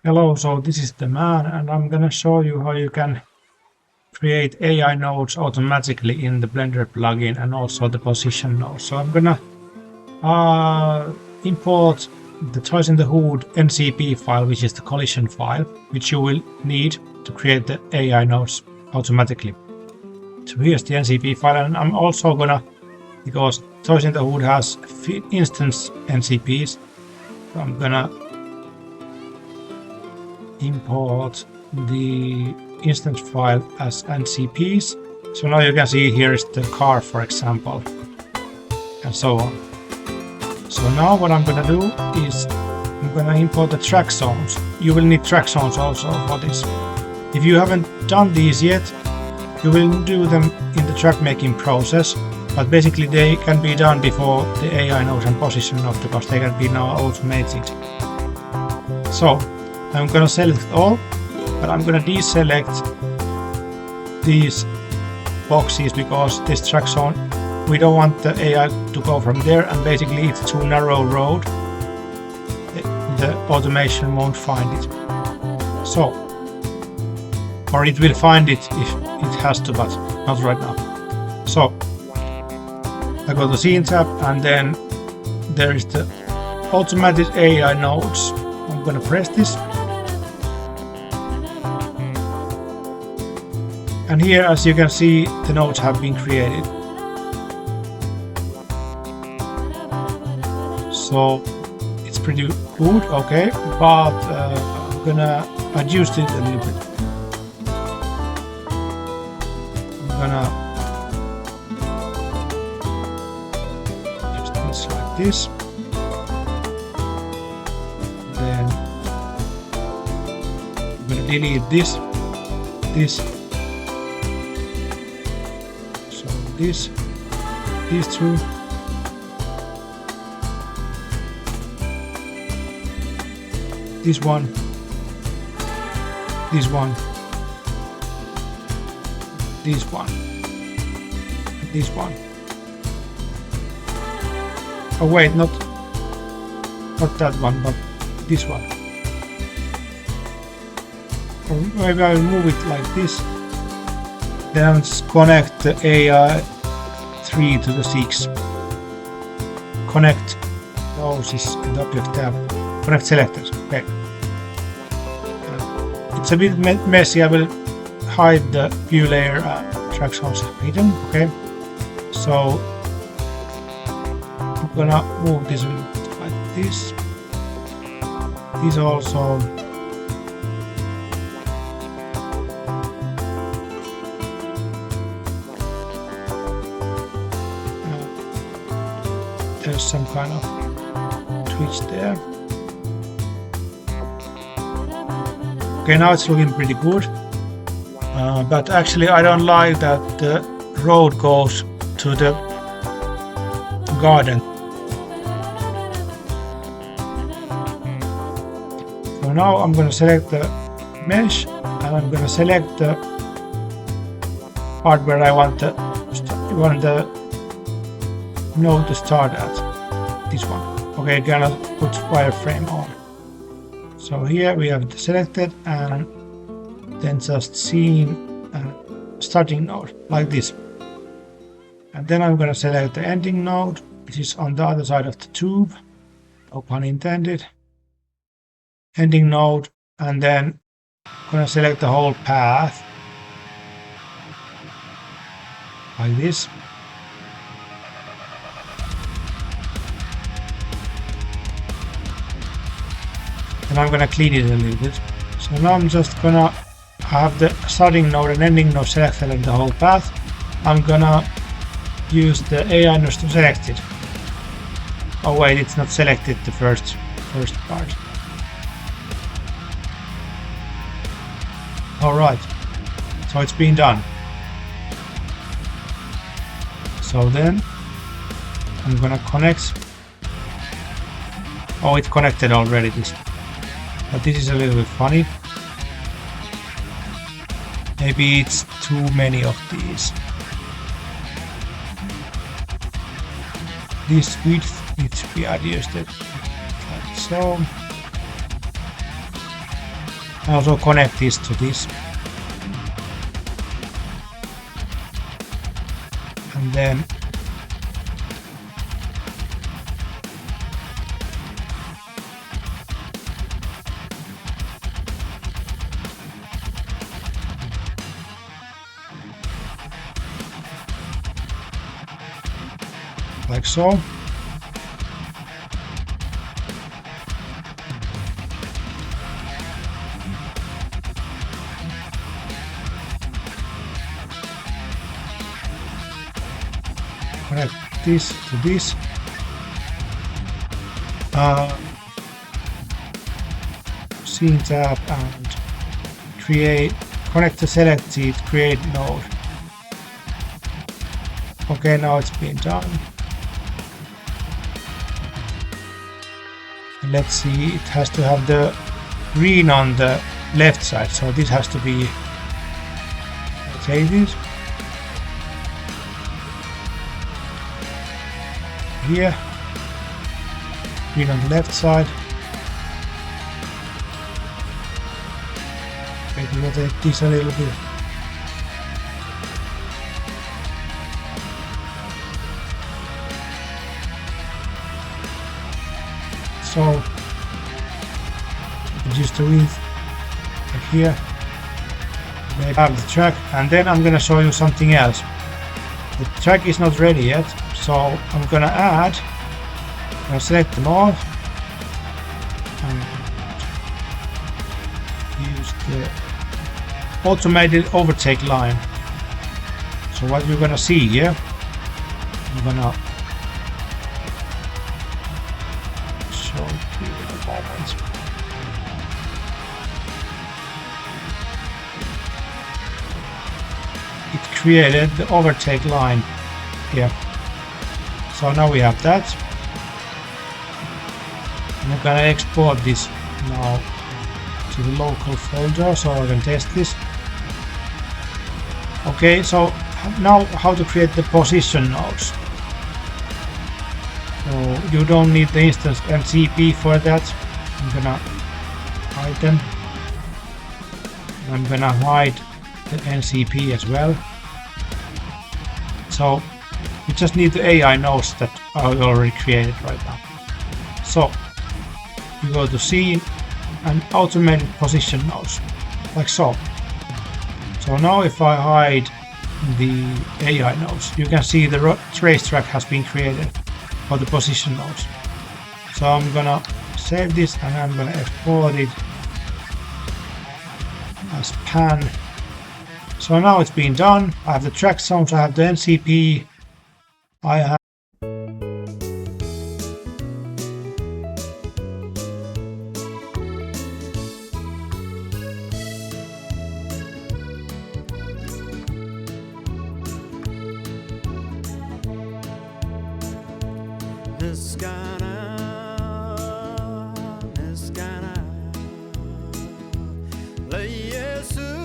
Hello, so this is the man, and I'm gonna show you how you can create AI nodes automatically in the Blender plugin and also the position node. So I'm gonna import the Toys in the Hood NCP file, which is the collision file, which you will need to create the AI nodes automatically. So here's the NCP file, and I'm also gonna, because Toys in the Hood has instance NCPs, so I'm gonna import the instance file as NCPs. So now you can see here is the car, for example, and so on. So now what I'm gonna do is I'm gonna import the track zones. You will need track zones also for this. If you haven't done these yet, you will do them in the track making process, but basically they can be done before the AI nodes and position nodes because they can be now automated. So I'm gonna select all, but I'm gonna deselect these boxes because this track zone, we don't want the AI to go from there, and basically it's too narrow road. The automation won't find it. So, or it will find it if it has to, but not right now. So I go to Scene tab, and then there is the automated AI nodes. I'm gonna press this. And here, as you can see, the nodes have been created. So it's pretty good, okay, but I'm gonna adjust it a little bit. I'm gonna use this like this. Then I'm gonna delete this. These two, this one, this one, this one, this one. Oh wait, not that one, but this one. Or maybe I will move it like this. Then I'll just connect the AI 3 to the 6. Connect those is in the object tab. Connect selectors. Okay. It's a bit messy. I will hide the view layer track zones hidden. Okay. So I'm gonna move this like this. These also. There's some kind of twitch there. Okay, now it's looking pretty good. But actually I don't like that the road goes to the garden. So now I'm going to select the mesh, and I'm going to select the part where I want the node to start at, this one. Okay, gonna put wireframe on. So here we have it selected, and then just scene starting node like this. And then I'm gonna select the ending node, which is on the other side of the tube, no pun intended. Ending node, and then I'm gonna select the whole path like this. And I'm gonna clean it a little bit. So now I'm just gonna have the starting node and ending node selected in the whole path. I'm gonna use the AI node to select it. Oh wait, it's not selected, the first part. Alright, so it's been done. So then I'm gonna connect. Oh, it's connected already, but this is a little bit funny. Maybe it's too many of these. This width needs to be adjusted like so. also connect this to this. And then like so. Connect this to this. Scene tab and connect the selected create node. Okay, now it's been done. And let's see, it has to have the green on the left side, so this has to be rotated. Here, green on the left side. Maybe rotate this a little bit. So, reduce the width like here. Maybe have the track, and then I'm gonna show you something else. The track is not ready yet, so I'm gonna add. I'm gonna select them all and use the automated overtake line. So what you're gonna see here, I'm gonna show you in a moment. It created the overtake line here. So now we have that. And I'm gonna export this now to the local folder so I can test this. Okay, so now how to create the position nodes. So you don't need the instance MCP for that. I'm gonna hide them. I'm gonna hide the NCP as well. So you just need the AI nodes that are already created right now. So you go to scene and automated position nodes, like so. So now if I hide the AI nodes, you can see the tracetrack has been created for the position nodes. So I'm gonna save this and I'm gonna export it as pan. So now it's been done. I have the track zones, I have the NCP, I have Niskana, le Yesu.